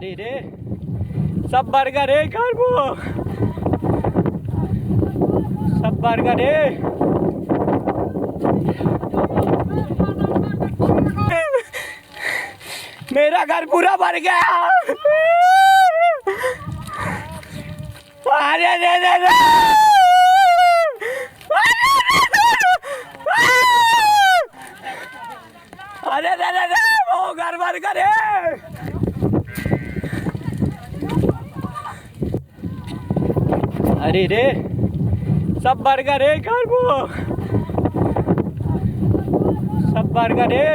अरे रे सब बर्गर है घर वो सब बर्गर है। मेरा घर पूरा भर गया। अरे रे रे रे अरे रे रे रे वो घर भर गए। अरे रे सब बर्गर है घर वो सब बर्गर है।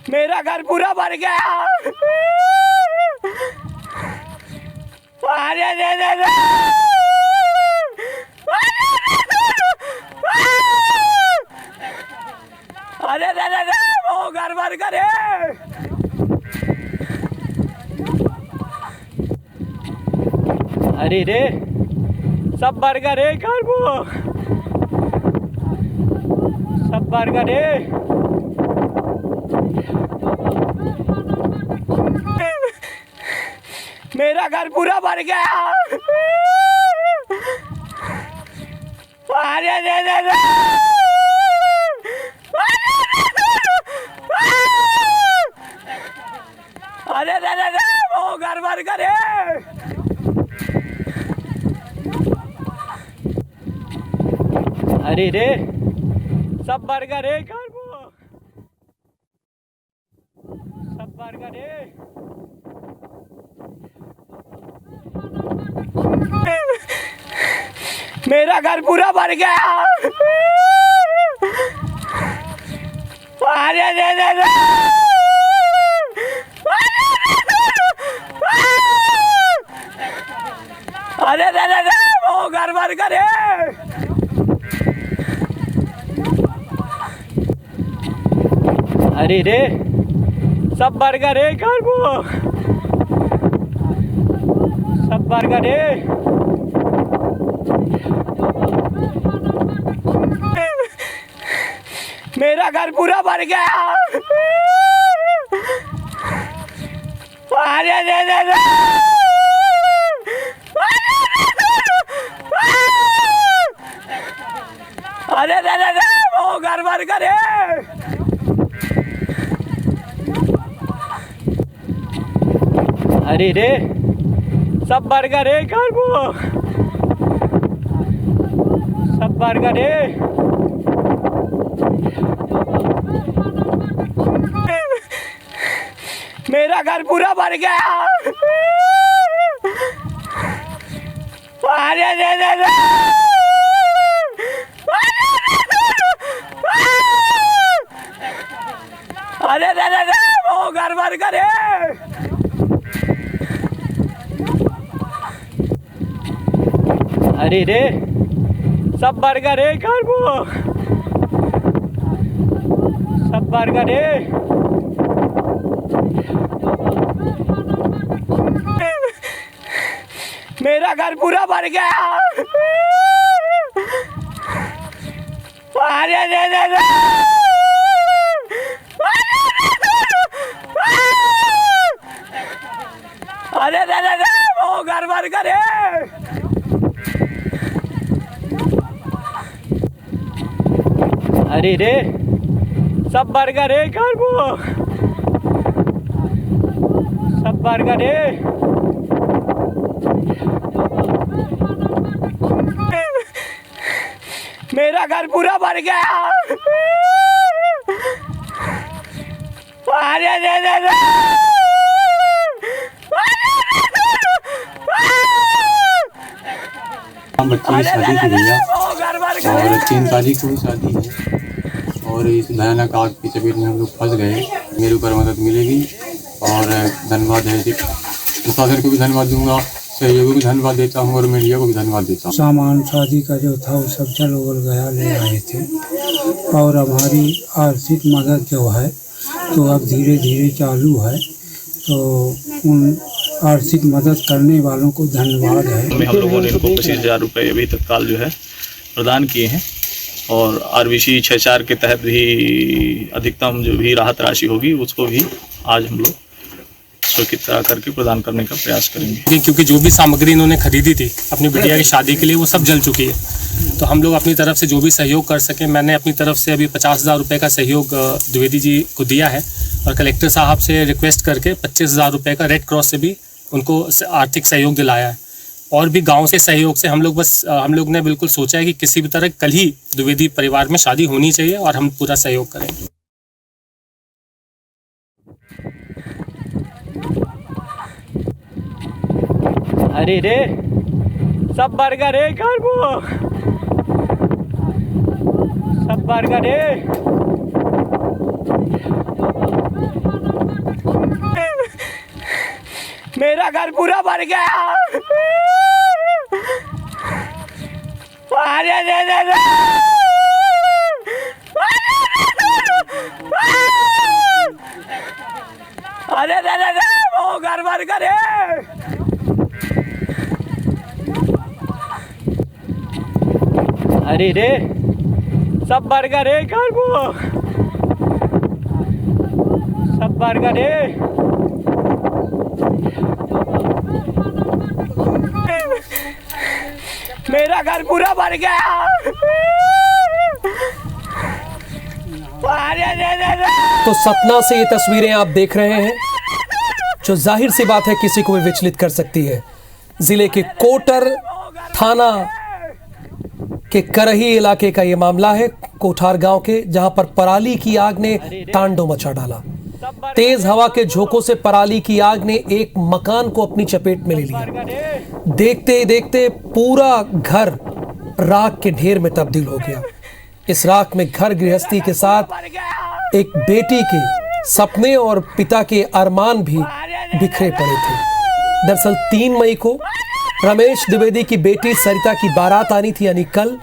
मेरा घर पूरा भर गया। अरे रे रे रे अरे रे रे रे वो घर भर गए। अरे रे सब बर्गर है घर वो सब बर्गर है। मेरा घर पूरा भर गया। अरे रे रे रे अरे रे रे रे वो घर भर गए। अरे रे सब बर्गर है घर वो सब बर्गर है। मेरा घर पूरा भर गया। अरे रे रे रे अरे रे रे रे वो घर भर गए। अरे रे सब बर्गर है घर वो सब बर्गर है। मेरा घर पूरा भर गया। अरे रे रे रे अरे रे रे रे वो घर भर गए। अरे रे सब बर्गर है घर वो सब बर्गर है। मेरा घर पूरा भर गया। अरे रे रे रे अरे रे रे रे वो घर भर गए। अरे रे सब बर्गर है घर वो सब बर्गर है। मेरा घर पूरा भर गया। अरे रे रे रे अरे रे रे रे वो घर भर गए। अरे रे सब बर्गर है घर वो सब बर्गर है। मेरा घर पूरा भर गया। अरे रे रे रे हम बच्चे की शादी की भैया और 3 तारीख को शादी है और इस भयानक आग की चपेट में हम लोग फंस गए। मेरे ऊपर मदद मिलेगी और धन्यवाद है प्रशासन को भी धन्यवाद दूंगा, सहयोग को भी धन्यवाद देता हूँ और मीडिया को भी धन्यवाद देता हूँ। सामान शादी का जो था वो सब जल उगल गया, ले आए थे और हमारी आर्थिक मदद जो है तो अब धीरे धीरे चालू है। तो उन आर्थिक मदद करने वालों को धन्यवाद है। हम लोगों ने इनको 25,000 रुपये अभी तत्काल जो है प्रदान किए हैं और आरबीसी 6-4 के तहत भी अधिकतम जो भी राहत राशि होगी उसको भी आज हम लोग स्वीकृत करके प्रदान करने का प्रयास करेंगे। क्योंकि जो भी सामग्री इन्होंने खरीदी थी अपनी बिटिया की शादी के लिए वो सब जल चुकी है, तो हम लोग अपनी तरफ से जो भी सहयोग कर सकें, मैंने अपनी तरफ से अभी 50,000 रुपये का सहयोग द्विवेदी जी को दिया है और कलेक्टर साहब से रिक्वेस्ट करके 25,000 रुपये का रेड क्रॉस से भी उनको आर्थिक सहयोग दिलाया है। और भी गांव से सहयोग से हम लोग ने बिल्कुल सोचा है कि किसी भी तरह कल ही द्विवेदी परिवार में शादी होनी चाहिए और हम पूरा सहयोग करेंगे। अरे रे सब बर्गर रे घर वो सब बर्गर रे मेरा घर पूरा भर गया। अरे रे रे रे अरे रे रे रे वो घर भर गए। अरे रे सब बर्गर है घर वो सब बर्गर है। मेरा घर पूरा भर गया। तो सतना से ये तस्वीरें आप देख रहे हैं जो जाहिर सी बात है किसी को भी विचलित कर सकती है। जिले के कोटर थाना के करही इलाके का ये मामला है, कोठार गांव के, जहां पर पराली की आग ने तांडव मचा डाला। तेज हवा के झोंकों से पराली की आग ने एक मकान को अपनी चपेट में ले लिया। देखते देखते पूरा घर राख के ढेर में तब्दील हो गया। इस राख में घर गृहस्थी के साथ एक बेटी के सपने और पिता के अरमान भी बिखरे पड़े थे। दरअसल 3 मई को रमेश द्विवेदी की बेटी सरिता की बारात आनी थी, यानी कल,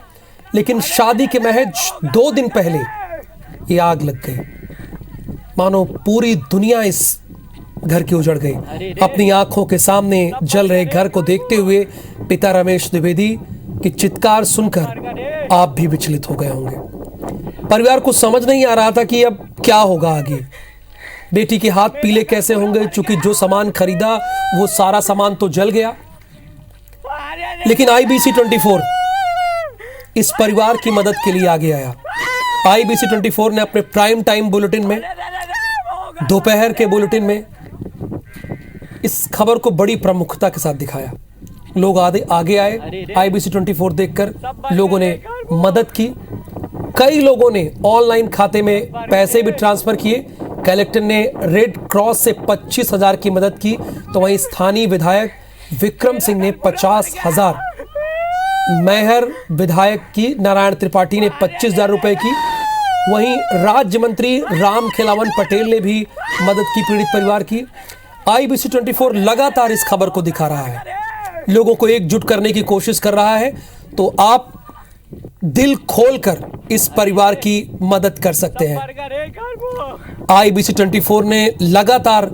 लेकिन शादी के महज 2 दिन पहले ये आग लग गई। मानो पूरी दुनिया इस घर की उजड़ गई। अपनी आंखों के सामने जल रहे घर को देखते हुए पिता रमेश द्विवेदी की चित्कार सुनकर आप भी विचलित हो गए होंगे। परिवार को समझ नहीं आ रहा था कि अब क्या होगा आगे। बेटी के हाथ पीले कैसे होंगे, चूंकि जो सामान खरीदा वो सारा सामान तो जल गया। लेकिन IBC 24 इस परिवार की मदद के लिए आगे आया। IBC 24 ने अपने प्राइम टाइम बुलेटिन में, दोपहर के बुलेटिन में इस खबर को बड़ी प्रमुखता के साथ दिखाया। लोग आगे आए। IBC 24 देखकर लोगों ने मदद की। कई लोगों ने ऑनलाइन खाते में पैसे भी ट्रांसफर किए। कलेक्टर ने रेड क्रॉस से 25,000 की मदद की, तो वहीं स्थानीय विधायक विक्रम सिंह ने 50,000, मैहर विधायक की नारायण त्रिपाठी ने 25,000 रुपए की, वहीं राज्य मंत्री राम खिलावन पटेल ने भी मदद की पीड़ित परिवार की। IBC 24 लगातार इस खबर को दिखा रहा है, लोगों को एकजुट करने की कोशिश कर रहा है। तो आप दिल खोलकर इस परिवार की मदद कर सकते हैं। IBC 24 ने लगातार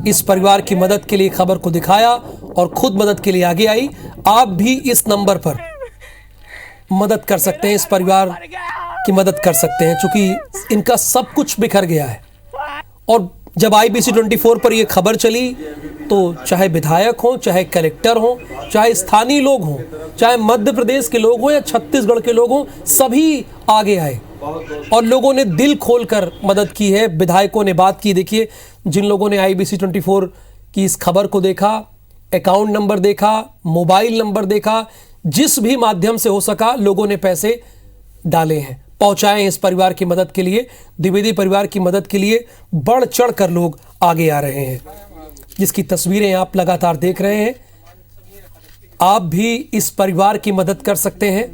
इस परिवार की मदद के लिए खबर को दिखाया और खुद मदद के लिए आगे आई। आप भी इस नंबर पर मदद कर सकते हैं, इस परिवार की मदद कर सकते हैं, क्योंकि इनका सब कुछ बिखर गया है। और जब IBC 24 पर यह खबर चली तो चाहे विधायक हो, चाहे कलेक्टर हो, चाहे स्थानीय लोग हों, चाहे मध्य प्रदेश के लोग हों या छत्तीसगढ़ के लोग हों, सभी आगे आए और लोगों ने दिल खोलकर मदद की है। विधायकों ने बात की। देखिए, जिन लोगों ने IBC 24 की इस खबर को देखा, अकाउंट नंबर देखा, मोबाइल नंबर देखा, जिस भी माध्यम से हो सका लोगों ने पैसे डाले हैं, पहुंचाए इस परिवार की मदद के लिए। द्विवेदी परिवार की मदद के लिए बढ़ चढ़ कर लोग आगे आ रहे हैं, जिसकी तस्वीरें आप लगातार देख रहे हैं। आप भी इस परिवार की मदद कर सकते हैं।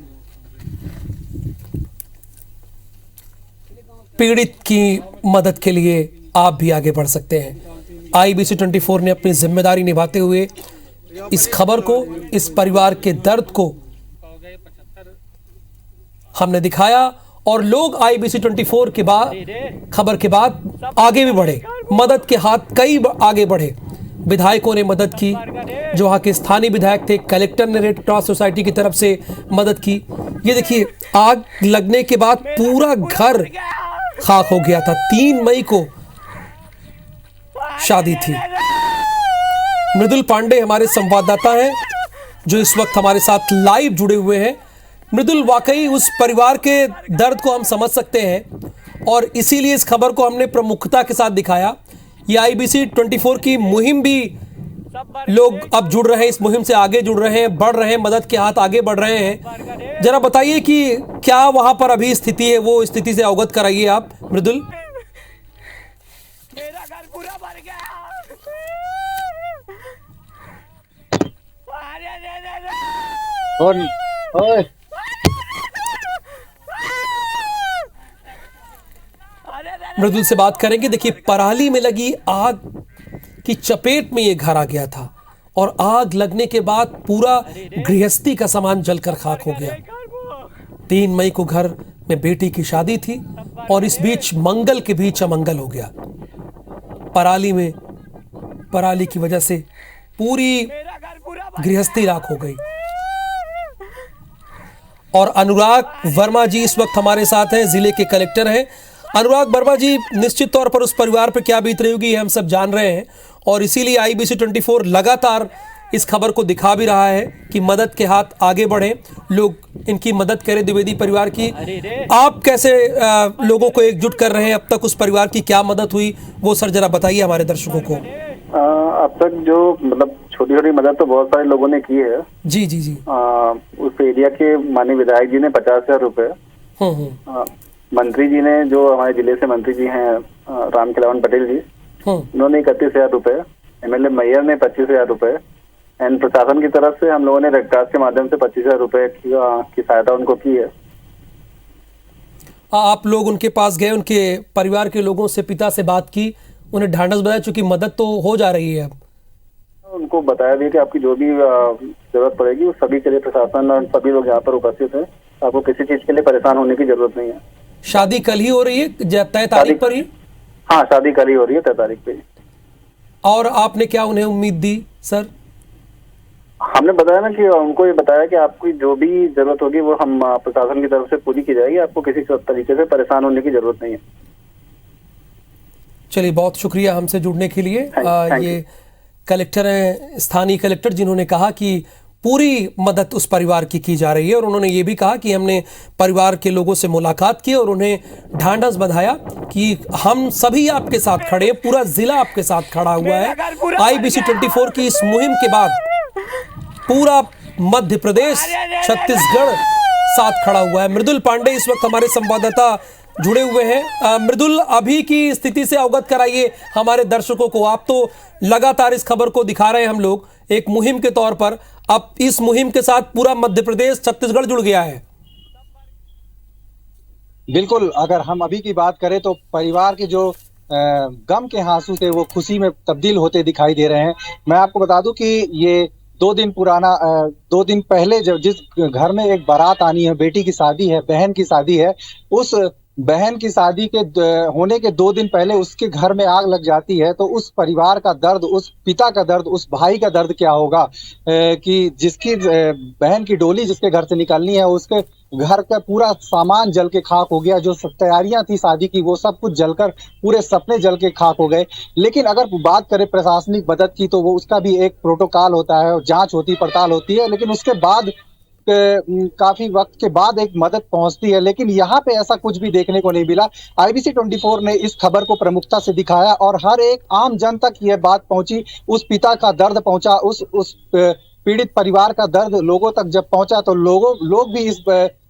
पीड़ित की मदद के लिए आप भी आगे बढ़ सकते हैं। IBC 24 ने अपनी जिम्मेदारी निभाते हुए इस खबर को, इस परिवार के दर्द को हमने दिखाया और लोग IBC 24 के बाद, खबर के बाद आगे भी बढ़े, मदद के हाथ कई आगे बढ़े। विधायकों ने मदद की, जो वहाँ के स्थानीय विधायक थे, कलेक्टर ने रेड क्रॉस सोसाइटी की तरफ से मदद की। ये देखिए, आग लगने के बाद पूरा घर खाक हो गया था। 3 मई को शादी थी। मृदुल पांडे हमारे संवाददाता हैं जो इस वक्त हमारे साथ लाइव जुड़े हुए हैं। मृदुल, वाकई उस परिवार के दर्द को हम समझ सकते हैं और इसीलिए इस खबर को हमने प्रमुखता के साथ दिखाया। ये IBC 24 की मुहिम भी लोग अब जुड़ रहे हैं, इस मुहिम से आगे जुड़ रहे हैं, बढ़ रहे हैं, मदद के हाथ आगे बढ़ रहे हैं। जरा बताइए कि क्या वहां पर अभी स्थिति है, वो स्थिति से अवगत कराइए आप मृदुल। मेरा घर पूरा भर गया। मृदुल से बात करेंगे। देखिए, पराली में लगी आग की चपेट में ये घर आ गया था और आग लगने के बाद पूरा गृहस्थी का सामान जलकर खाक हो गया। 3 मई को घर में बेटी की शादी थी और इस बीच मंगल के बीच अमंगल हो गया। पराली की वजह से पूरी गृहस्थी राख हो गई। और अनुराग वर्मा जी इस वक्त हमारे साथ हैं, जिले के कलेक्टर हैं। अनुराग वर्मा जी, निश्चित तौर पर उस परिवार पर क्या बीत रही होगी हम सब जान रहे हैं और इसीलिए IBC 24 लगातार इस खबर को दिखा भी रहा है कि मदद के हाथ आगे बढ़े, लोग इनकी मदद करें, द्विवेदी परिवार की। आप कैसे लोगों को एकजुट कर रहे हैं? अब तक उस परिवार की क्या मदद हुई, वो सर जरा बताइए हमारे दर्शकों को। अब तक जो मतलब छोटी छोटी मदद तो बहुत सारे लोगों ने की है। जी जी जी। उस एरिया के माननीय विधायक जी ने 50,000 रुपए, मंत्री जी ने, जो हमारे जिले से मंत्री जी हैं राम खिलावन पटेल जी, उन्होंने 31,000 रुपए, MLA मैयर ने 25,000 रुपए एंड प्रशासन की तरफ से हम लोगों ने रेड क्रॉस के माध्यम से 25,000 रुपए की सहायता उनको की है। आप लोग उनके पास गए, उनके परिवार के लोगों से, पिता से बात की, उन्हें ढांढस बताया, चूंकि मदद तो हो जा रही है। अब उनको बताया भी कि आपकी जो भी जरूरत पड़ेगी उस सभी के लिए प्रशासन और सभी लोग यहाँ पर उपस्थित हैं, आपको किसी चीज के लिए परेशान होने की जरूरत नहीं है। शादी कल ही हो रही है, तय तारीख पर ही? हाँ, शादी कल ही हो रही है, 3 तारीख पे। और आपने क्या उन्हें उम्मीद दी सर? हमने बताया ना कि उनको ये बताया कि आपकी जो भी जरूरत होगी वो हम प्रशासन की तरफ से पूरी की जाएगी, आपको किसी तरीके से परेशान होने की जरूरत नहीं है। चलिए, बहुत शुक्रिया हमसे जुड़ने के लिए। ये कलेक्टर हैं, स्थानीय कलेक्टर, जिन्होंने कहा कि पूरी मदद उस परिवार की जा रही है और उन्होंने ये भी कहा कि हमने परिवार के लोगों से मुलाकात की और उन्हें ढांढस बंधाया कि हम सभी आपके साथ खड़े हैं, पूरा जिला आपके साथ खड़ा हुआ है। IBC 24 की इस मुहिम के बाद पूरा मध्य प्रदेश, छत्तीसगढ़ साथ खड़ा हुआ है। मृदुल पांडे इस वक्त हमारे संवाददाता जुड़े हुए हैं। मृदुल, अभी की स्थिति से अवगत कराइए हमारे दर्शकों को। आप तो लगातार इस खबर को दिखा रहे हैं हम लोग एक मुहिम के तौर पर, अब इस मुहिम के साथ पूरा मध्य प्रदेश, छत्तीसगढ़ जुड़ गया है। बिल्कुल, अगर हम अभी की बात करें तो परिवार के जो गम के आंसू थे वो खुशी में तब्दील होते दिखाई दे रहे हैं। मैं आपको बता दूं कि ये 2 दिन पुराना 2 दिन पहले जब जिस घर में एक बारात आनी है, बेटी की शादी है, बहन की शादी है, उस बहन की शादी के होने के 2 दिन पहले उसके घर में आग लग जाती है, तो उस परिवार का दर्द, उस पिता का दर्द, उस भाई का दर्द क्या होगा कि जिसकी बहन की डोली जिसके घर से निकलनी है, उसके घर का पूरा सामान जल के खाक हो गया। जो तैयारियां थी शादी की वो सब कुछ जलकर पूरे सपने जल के खाक हो गए। लेकिन अगर बात करें प्रशासनिक मदद की तो वो उसका भी एक प्रोटोकॉल होता है, जांच होती, पड़ताल होती है, लेकिन उसके बाद काफी वक्त के बाद एक मदद पहुंचती है। लेकिन यहाँ पे ऐसा कुछ भी देखने को नहीं मिला। IBC 24 ने इस खबर को प्रमुखता से दिखाया और हर एक आम जन तक यह बात पहुंची, उस पिता का दर्द पहुंचा, उस पीड़ित परिवार का दर्द लोगों तक जब पहुंचा तो लोग भी इस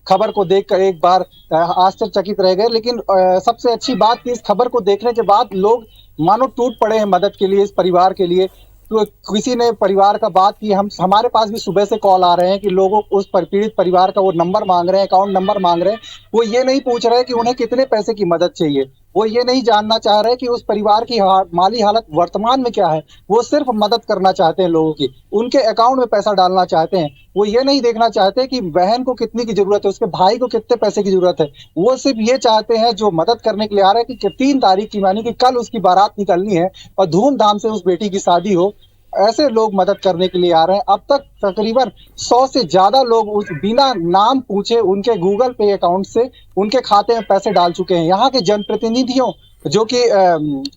खबर को देखकर एक बार आश्चर्यचकित रह गए। लेकिन सबसे अच्छी बात कि इस खबर को देखने के बाद लोग मानो टूट पड़े हैं मदद के लिए, इस परिवार के लिए। तो किसी ने परिवार का बात की, हमारे पास भी सुबह से कॉल आ रहे हैं कि लोगों उस पीड़ित परिवार का वो नंबर मांग रहे हैं, अकाउंट नंबर मांग रहे हैं। वो ये नहीं पूछ रहे कि उन्हें कितने पैसे की मदद चाहिए, वो ये नहीं जानना चाह रहे कि उस परिवार की माली हालत वर्तमान में क्या है। वो सिर्फ मदद करना चाहते हैं लोगों की, उनके अकाउंट में पैसा डालना चाहते हैं। वो ये नहीं देखना चाहते कि बहन को कितनी की जरूरत है, उसके भाई को कितने पैसे की जरूरत है। वो सिर्फ ये चाहते हैं, जो मदद करने के लिए आ रहे हैं, कि 3 तारीख की मानी कि कल उसकी बारात निकलनी है और धूमधाम से उस बेटी की शादी हो। ऐसे लोग मदद करने के लिए आ रहे हैं। अब तक तकरीबन 100 से ज्यादा लोग उस बिना नाम पूछे उनके गूगल पे अकाउंट से उनके खाते में पैसे डाल चुके हैं। यहाँ के जनप्रतिनिधियों जो कि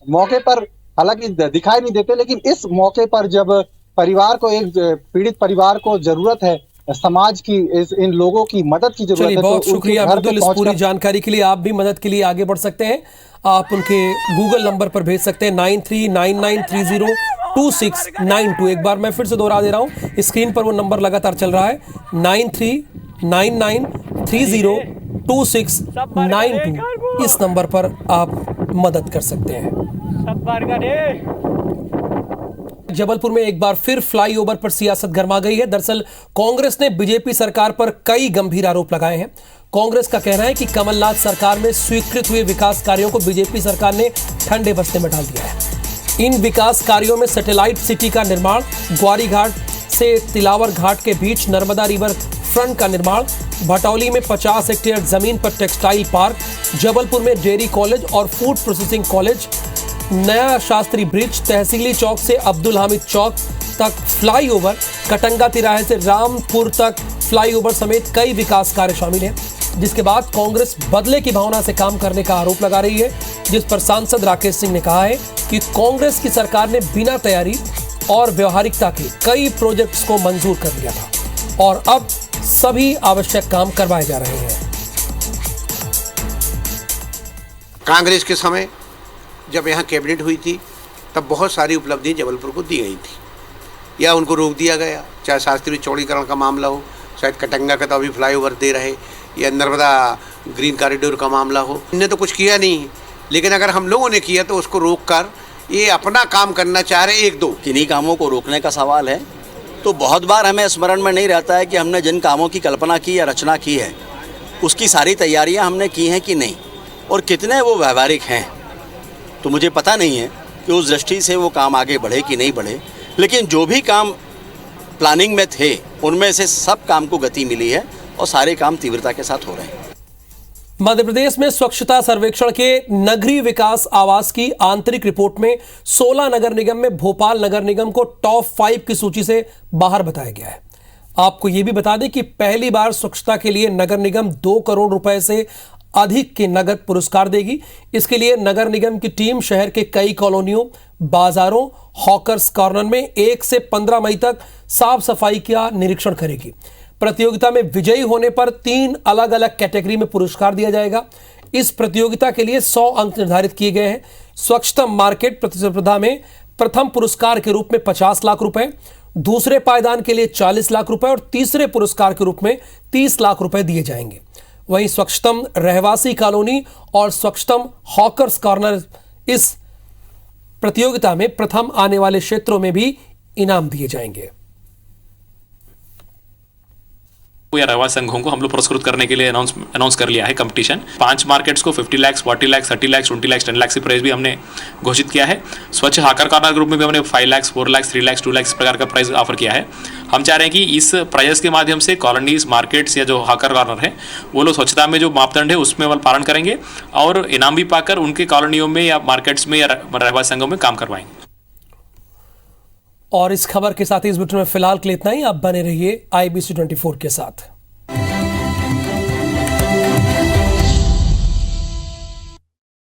मौके पर हालांकि दिखाई नहीं देते, लेकिन इस मौके पर जब परिवार को, एक पीड़ित परिवार को जरूरत है समाज की, इन लोगों की मदद की जरूरत है। बहुत तो शुक्रिया अब्दुल इस पूरी जानकारी के लिए। आप भी मदद के लिए आगे बढ़ सकते हैं, आप उनके गूगल नंबर पर भेज सकते हैं 9399302692। एक बार मैं फिर से दोहरा दे रहा हूं, स्क्रीन पर वो नंबर लगातार चल रहा है 9399302692। इस नंबर पर आप मदद कर सकते हैं। जबलपुर में एक बार फिर फ्लाईओवर पर सियासत गर्मा गई है। दरअसल कांग्रेस ने बीजेपी सरकार पर कई गंभीर आरोप लगाए हैं। कांग्रेस का कहना है कि कमलनाथ सरकार में स्वीकृत हुए विकास कार्यों को बीजेपी सरकार ने ठंडे बस्ते में डाल दिया है। इन विकास कार्यों में सैटेलाइट सिटी का निर्माण, ग्वारी घाट से तिलावर घाट के बीच नर्मदा रिवर फ्रंट का निर्माण, भटौली में 50 हेक्टेयर जमीन पर टेक्सटाइल पार्क, जबलपुर में डेयरी कॉलेज और फूड प्रोसेसिंग कॉलेज, नया शास्त्री ब्रिज, तहसीली चौक से अब्दुल हामिद चौक तक फ्लाईओवर, कटंगा तिराहे से रामपुर तक फ्लाईओवर समेत कई विकास कार्य शामिल हैं। जिसके बाद कांग्रेस बदले की भावना से काम करने का आरोप लगा रही है, जिस पर सांसद राकेश सिंह ने कहा है कि कांग्रेस की सरकार ने बिना तैयारी और व्यवहारिकता के कई प्रोजेक्ट्स को मंजूर कर लिया था और अब सभी आवश्यक काम करवाए जा रहे हैं। कांग्रेस के समय जब यहाँ कैबिनेट हुई थी तब बहुत सारी उपलब्धि जबलपुर को दी गई थी, या उनको रोक दिया गया, चाहे शास्त्री चौड़ीकरण का मामला हो, शायद कटंगा का तो अभी फ्लाईओवर दे रहे, या नर्मदा ग्रीन कॉरिडोर का मामला हो। इनने तो कुछ किया नहीं, लेकिन अगर हम लोगों ने किया तो उसको रोक कर ये अपना काम करना चाह रहे एक दो। किन्हीं कामों को रोकने का सवाल है तो बहुत बार हमें स्मरण में नहीं रहता है कि हमने जिन कामों की कल्पना की या रचना की है उसकी सारी तैयारियां हमने की हैं कि नहीं, और कितने वो व्यवहारिक हैं। तो मुझे पता नहीं है कि उस दृष्टि से वो काम आगे बढ़े कि नहीं बढ़े, लेकिन जो भी काम प्लानिंग में थे उनमें से सब काम को गति मिली है और सारे काम तीव्रता के साथ हो रहे हैं। मध्य प्रदेश में स्वच्छता सर्वेक्षण के नगरीय विकास आवास की आंतरिक रिपोर्ट में 16 नगर निगम में भोपाल नगर निगम को टॉप 5 की सूची से बाहर बताया गया है। आपको यह भी बता दें कि पहली बार स्वच्छता के लिए नगर निगम 2 करोड़ रुपए से अधिक के नगद पुरस्कार देगी। इसके लिए नगर निगम की टीम शहर के कई कॉलोनियों, बाजारों, हॉकर्स कॉर्नर में 1 से 15 मई तक साफ सफाई का निरीक्षण करेगी। प्रतियोगिता में विजयी होने पर 3 अलग अलग कैटेगरी में पुरस्कार दिया जाएगा। इस प्रतियोगिता के लिए 100 अंक निर्धारित किए गए हैं। स्वच्छतम मार्केट प्रतिस्पर्धा में प्रथम पुरस्कार के रूप में 50 लाख रुपए, दूसरे पायदान के लिए 40 लाख रुपए और तीसरे पुरस्कार के रूप में 30 लाख रुपए दिए जाएंगे। वहीं स्वच्छतम रहवासी कॉलोनी और स्वच्छतम हॉकर्स कॉर्नर इस प्रतियोगिता में प्रथम आने वाले क्षेत्रों में भी इनाम दिए जाएंगे। या रहवासी संघों को हम लोग पुरस्कृत करने के लिए अनाउंस कर लिया है कंपटीशन। 5 मार्केट्स को 50 लाख, 40 लाख, 30 लाख, 20 लाख, 10 लाख की प्राइस भी हमने घोषित किया है। स्वच्छ हाकर कॉर्नर ग्रुप में भी हमने 5 लाख, 4 लाख, 3 लाख, 2 लाख इस प्रकार का प्राइस ऑफर किया है। हम चाह रहे हैं कि इस प्राइस के माध्यम से कॉलोनीज, मार्केट्स या जो हाकर कॉर्नर है वो लोग स्वच्छता में जो मापदंड है उसमें पालन करेंगे और इनाम भी पाकर उनके कॉलोनियों में या मार्केट्स में या रहवासी संघों में काम करवाएंगे। और इस खबर के साथ ही इस बुलेटिन में फिलहाल के लिए इतना ही। आप बने रहिए IBC 24 के साथ।